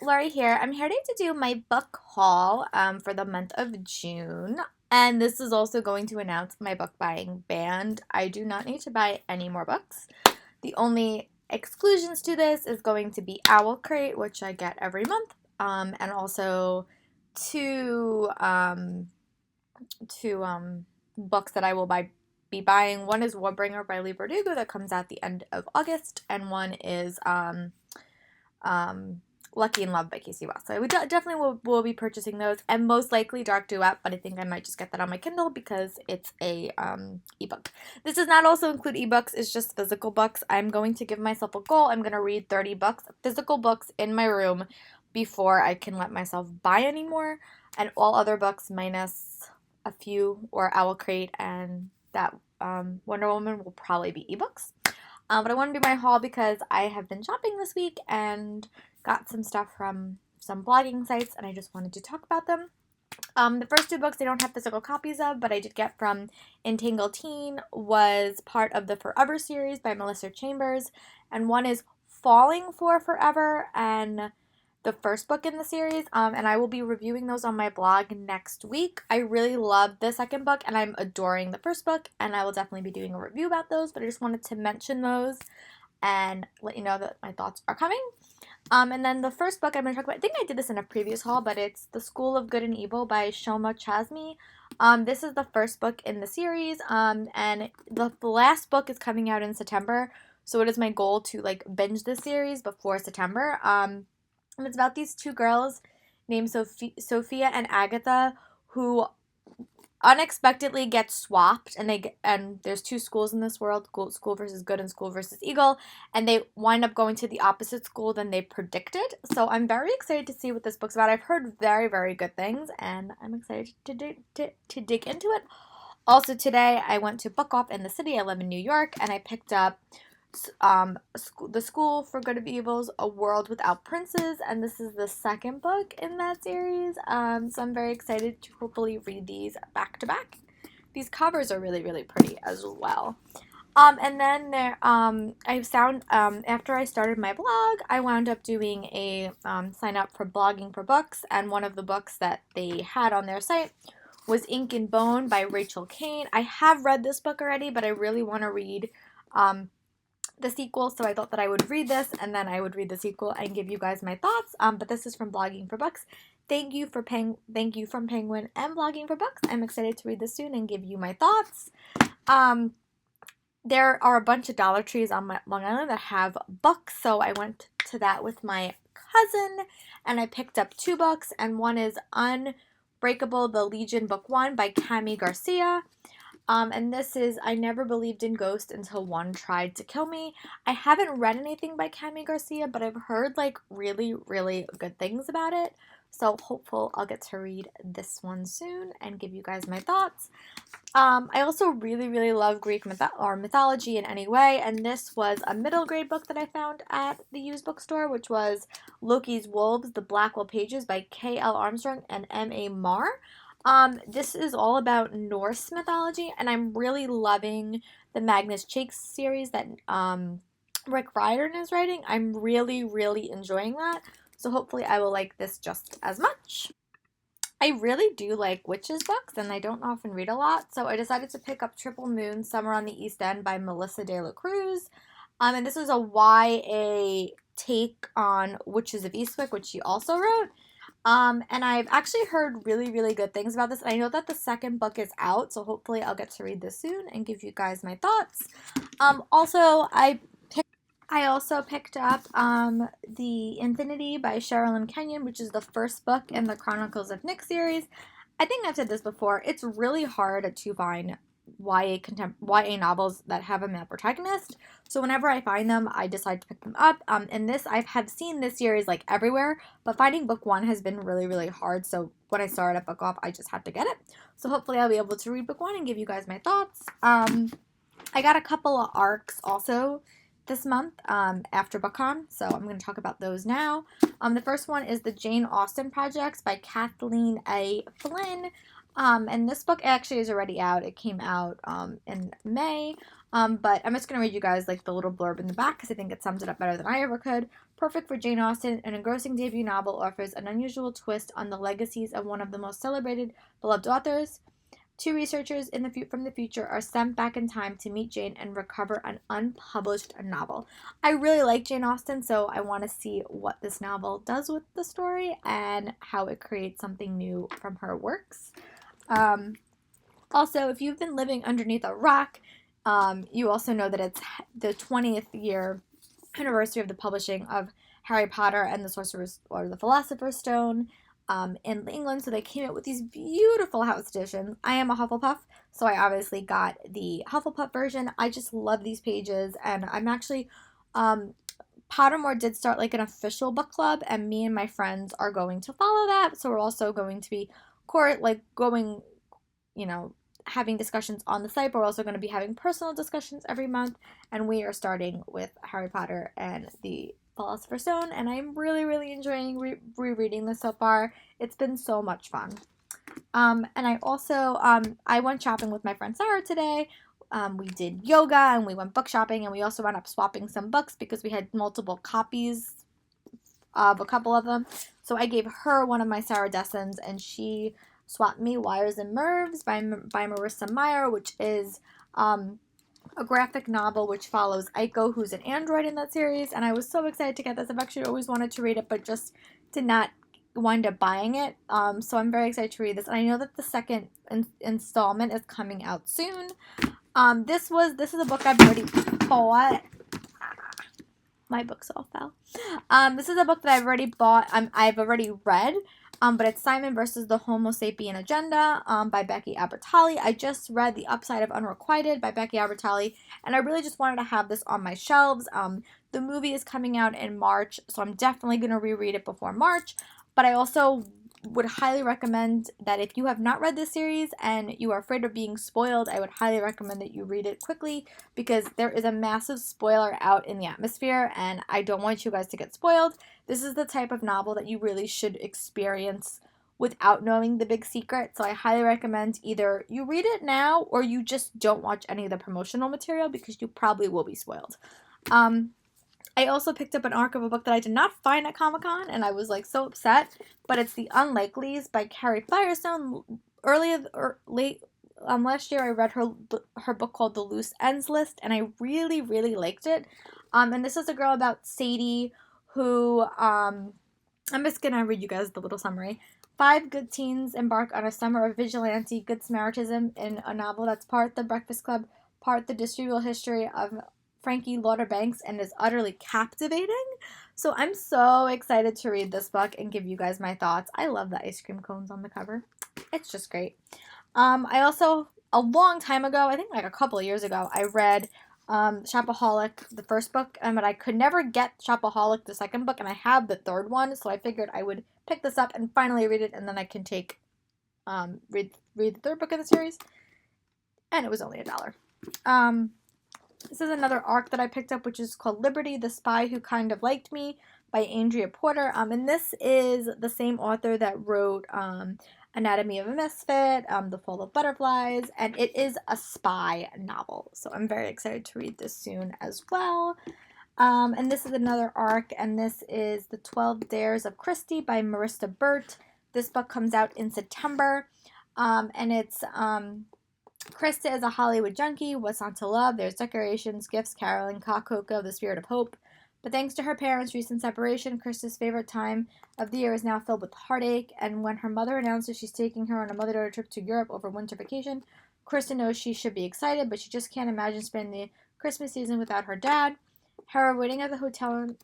Lori here. I'm here to do my book haul for the month of June. And this is also going to announce my book buying ban. I do not need to buy any more books. The only exclusions to this is going to be Owl Crate, which I get every month, and also two books that I will be buying. One is Warbringer by Lee Bardugo that comes out the end of August, and one is um, Lucky in Love by Casey West. So I would definitely will be purchasing those, and most likely Dark Duet, but I think I might just get that on my Kindle because it's a ebook. This does not also include ebooks, it's just physical books. I'm going to give myself a goal. I'm going to read 30 books, physical books in my room before I can let myself buy any more, and all other books minus a few or Owl Crate and that Wonder Woman will probably be ebooks. But I want to do my haul because I have been shopping this week and got some stuff from some blogging sites, and I just wanted to talk about them. The first two books I don't have physical copies of, but I did get from Entangled Teen, was part of the Forever series by Melissa Chambers, and one is Falling for Forever, and the first book in the series, and I will be reviewing those on my blog next week. I really love the second book, and I'm adoring the first book, and I will definitely be doing a review about those, but I just wanted to mention those and let you know that my thoughts are coming. And then the first book I'm going to talk about, I think I did this in a previous haul, but it's The School of Good and Evil by Shoma Chasmi. This is the first book in the series, and the last book is coming out in September, so it is my goal to binge this series before September. And it's about these two girls named Sophia and Agatha who unexpectedly get swapped, and there's two schools in this world, school versus good and school versus evil, and they wind up going to the opposite school than they predicted. So I'm very excited to see what this book's about. I've heard very, very good things, and I'm excited to dig into it. Also today I went to Book Off in the city. I live in New York, and I picked up The School for Good of Evil's A World Without Princes, and this is the second book in that series, so I'm very excited to hopefully read these back to back. These covers are really, really pretty as well. And then I found, after I started my blog, I wound up doing a sign up for Blogging for Books, and one of the books that they had on their site was Ink and Bone by Rachel Caine. I have read this book already, but I really want to read the sequel, so I thought that I would read this and then I would read the sequel and give you guys my thoughts. But this is from Blogging for Books. Thank you from Penguin and Blogging for Books. I'm excited to read this soon and give you my thoughts. There are a bunch of Dollar Trees on Long Island that have books, so I went to that with my cousin and I picked up two books, and one is Unbreakable: The Legion Book 1 by Kami Garcia. And this is I Never Believed in Ghosts Until One Tried to Kill Me. I haven't read anything by Kami Garcia, but I've heard really, really good things about it. So hopeful I'll get to read this one soon and give you guys my thoughts. I also really, really love Greek mythology in any way, and this was a middle grade book that I found at the used bookstore, which was Loki's Wolves: The Blackwell Pages by K.L. Armstrong and M.A. Marr. This is all about Norse mythology, and I'm really loving the Magnus Chase series that Rick Riordan is writing. I'm really, really enjoying that, so hopefully I will like this just as much. I really do like witches books, and I don't often read a lot, so I decided to pick up Triple Moon: Summer on the East End by Melissa De La Cruz. And this is a YA take on Witches of Eastwick, which she also wrote. And I've actually heard really, really good things about this. And I know that the second book is out, so hopefully I'll get to read this soon and give you guys my thoughts. Also, I also picked up The Infinity by Sherilyn Kenyon, which is the first book in the Chronicles of Nick series. I think I've said this before. It's really hard to find YA novels that have a male protagonist. So whenever I find them, I decide to pick them up. And this, I have seen this series everywhere, but finding book one has been really, really hard. So when I saw it at Book Off, I just had to get it. So hopefully I'll be able to read book one and give you guys my thoughts. I got a couple of ARCs also this month after BookCon, so I'm going to talk about those now. The first one is the Jane Austen Projects by Kathleen A. Flynn. And this book actually is already out. It came out in May. But I'm just going to read you guys the little blurb in the back because I think it sums it up better than I ever could. Perfect for Jane Austen, an engrossing debut novel offers an unusual twist on the legacies of one of the most celebrated, beloved authors. Two researchers from the future are sent back in time to meet Jane and recover an unpublished novel. I really like Jane Austen, so I want to see what this novel does with the story and how it creates something new from her works. Also, if you've been living underneath a rock, you also know that it's the 20th year anniversary of the publishing of Harry Potter and the Sorcerer's or the Philosopher's Stone in England. So they came out with these beautiful house editions. I am a Hufflepuff, so I obviously got the Hufflepuff version. I just love these pages, and I'm actually Pottermore did start like an official book club, and me and my friends are going to follow that. So we're also going to be going, having discussions on the site, but we're also going to be having personal discussions every month, and we are starting with Harry Potter and the Philosopher's Stone, and I'm really, really enjoying rereading this so far. It's been so much fun. And I also, I went shopping with my friend Sarah today. We did yoga, and we went book shopping, and we also wound up swapping some books because we had multiple copies of a couple of them. So I gave her one of my Sarah Dessens, and she swapped me Wires and Merves by Marissa Meyer, which is a graphic novel which follows Aiko, who's an android in that series, and I was so excited to get this. I've actually always wanted to read it, but just did not wind up buying it. So I'm very excited to read this, and I know that the second installment is coming out soon. This is a book I've already bought. My books all fell. This is a book that I've already bought. I've already read. But it's Simon versus the Homo Sapien Agenda by Becky Albertalli. I just read The Upside of Unrequited by Becky Albertalli, and I really just wanted to have this on my shelves. The movie is coming out in March, so I'm definitely going to reread it before March. But I also would highly recommend that if you have not read this series and you are afraid of being spoiled, I would highly recommend that you read it quickly, because there is a massive spoiler out in the atmosphere, and I don't want you guys to get spoiled. This is the type of novel that you really should experience without knowing the big secret, so I highly recommend either you read it now or you just don't watch any of the promotional material, because you probably will be spoiled. I also picked up an arc of a book that I did not find at Comic-Con, and I was like so upset, but it's The Unlikelies by Carrie Firestone. Last year I read her book called The Loose Ends List, and I really, really liked it. And this is a girl about Sadie who, I'm just gonna read you guys the little summary. 5 good teens embark on a summer of vigilante good Samaritism in a novel that's part The Breakfast Club, part the distributable history of Frankie Lauder Banks, and is utterly captivating. So I'm so excited to read this book and give you guys my thoughts. I love the ice cream cones on the cover. It's just great. I also, a long time ago, I think like a couple of years ago, I read Shopaholic, the first book, but I could never get Shopaholic, the second book, and I have the third one, so I figured I would pick this up and finally read it, and then I can read the third book in the series, and it was only $1. This is another arc that I picked up, which is called Liberty, the Spy Who Kind of Liked Me by Andrea Porter. And this is the same author that wrote Anatomy of a Misfit, The Fall of Butterflies, and it is a spy novel. So I'm very excited to read this soon as well. And this is another arc, and this is The 12 Dares of Christie by Marissa Burt. This book comes out in September, and it's Krista is a Hollywood junkie. What's not to love? There's decorations, gifts, caroling, Coco, the spirit of hope. But thanks to her parents' recent separation, Krista's favorite time of the year is now filled with heartache. And when her mother announces she's taking her on a mother-daughter trip to Europe over winter vacation, Krista knows she should be excited, but she just can't imagine spending the Christmas season without her dad. Her waiting at the hotel in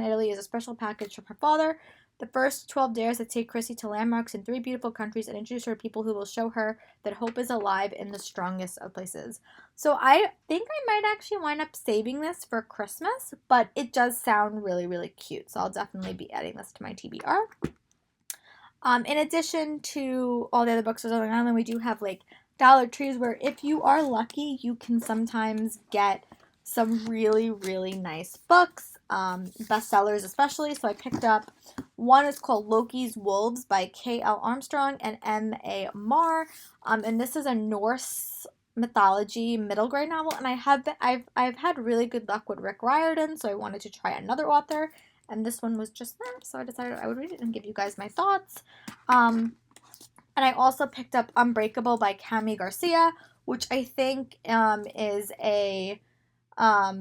Italy is a special package from her father. The first 12 dares that take Chrissy to landmarks in 3 beautiful countries and introduce her to people who will show her that hope is alive in the strongest of places. So I think I might actually wind up saving this for Christmas, but it does sound really, really cute. So I'll definitely be adding this to my TBR. In addition to all the other books on the island, we do have like Dollar Trees, where if you are lucky, you can sometimes get some really, really nice books. Bestsellers especially. So I picked up one is called Loki's Wolves by K.L. Armstrong and M.A. Marr. And this is a Norse mythology middle grade novel, and I've had really good luck with Rick Riordan, so I wanted to try another author, and this one was just there, so I decided I would read it and give you guys my thoughts. And I also picked up Unbreakable by Kami Garcia, which I think is a I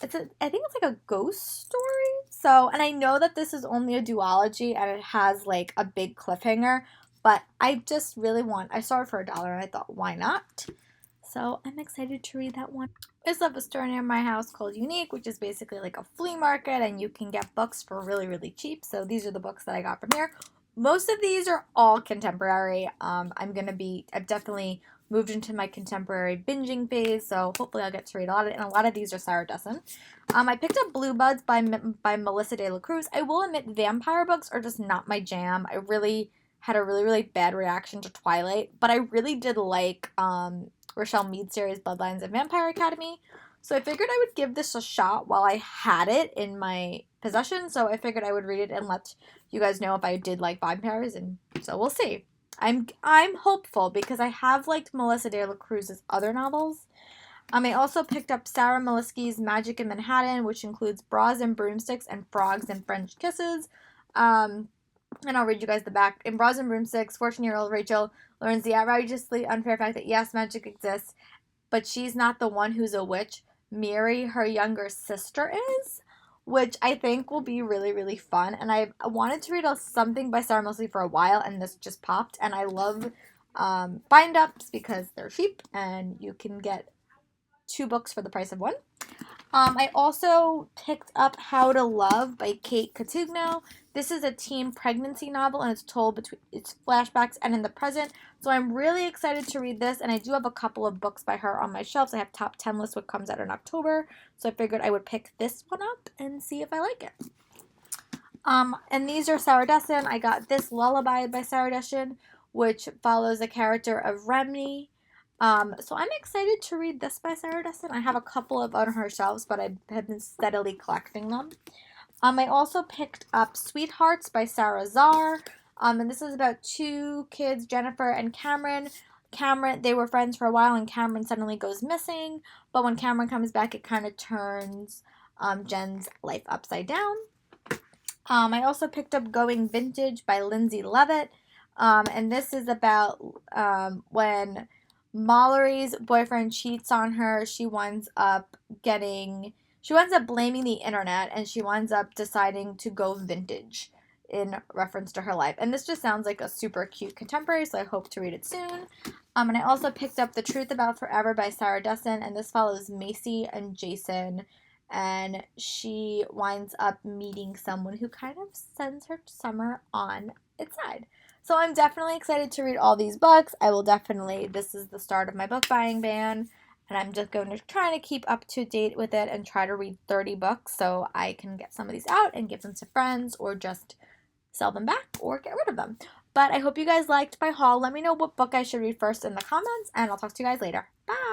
think it's like a ghost story. So, and I know that this is only a duology and it has like a big cliffhanger, but I just really I saw it for $1 and I thought, why not? So I'm excited to read that one. There's a store near my house called Unique, which is basically like a flea market, and you can get books for really, really cheap. So these are the books that I got from here. Most of these are all contemporary. I've definitely moved into my contemporary binging phase, so hopefully I'll get to read a lot of it, and a lot of these are Sarah Dessen. I picked up Blue Buds by Melissa De La Cruz. I will admit, vampire books are just not my jam. I really had a really, really bad reaction to Twilight, but I really did like Rochelle Mead's series Bloodlines and Vampire Academy, so I figured I would give this a shot while I had it in my possession, so I figured I would read it and let you guys know if I did like vampires, and so we'll see. I'm hopeful because I have liked Melissa De La Cruz's other novels. I also picked up Sarah Milisky's Magic in Manhattan, which includes Bras and Broomsticks and Frogs and French Kisses. And I'll read you guys the back. In Bras and Broomsticks, 14-year-old Rachel learns the outrageously unfair fact that yes, magic exists, but she's not the one who's a witch. Miri, her younger sister, is, which I think will be really, really fun. And I wanted to read something by Sarah Milisky for a while, and this just popped. And I love bind-ups because they're cheap, and you can get 2 books for the price of 1. I also picked up How to Love by Kate Cotugno. This is a teen pregnancy novel, and it's told between its flashbacks and in the present. So I'm really excited to read this, and I do have a couple of books by her on my shelves. I have Top 10 list, which comes out in October, so I figured I would pick this one up and see if I like it. And these are Sarah Dessen. I got this Lullaby by Sarah Dessen, which follows the character of Remy. So I'm excited to read this by Sarah Dessen. I have a couple of on her shelves, but I have been steadily collecting them. I also picked up Sweethearts by Sarah Zarr. And this is about 2 kids, Jennifer and Cameron. They were friends for a while, and Cameron suddenly goes missing. But when Cameron comes back, it kind of turns Jen's life upside down. I also picked up Going Vintage by Lindsay Levitt. And this is about when Mallory's boyfriend cheats on her. She winds up blaming the internet, and she winds up deciding to go vintage in reference to her life. And this just sounds like a super cute contemporary, so I hope to read it soon. And I also picked up The Truth About Forever by Sarah Dessen, and this follows Macy and Jason, and she winds up meeting someone who kind of sends her summer on its side. So I'm definitely excited to read all these books. This is the start of my book buying ban, and I'm just going to try to keep up to date with it and try to read 30 books so I can get some of these out and give them to friends or just sell them back or get rid of them. But I hope you guys liked my haul. Let me know what book I should read first in the comments, and I'll talk to you guys later. Bye!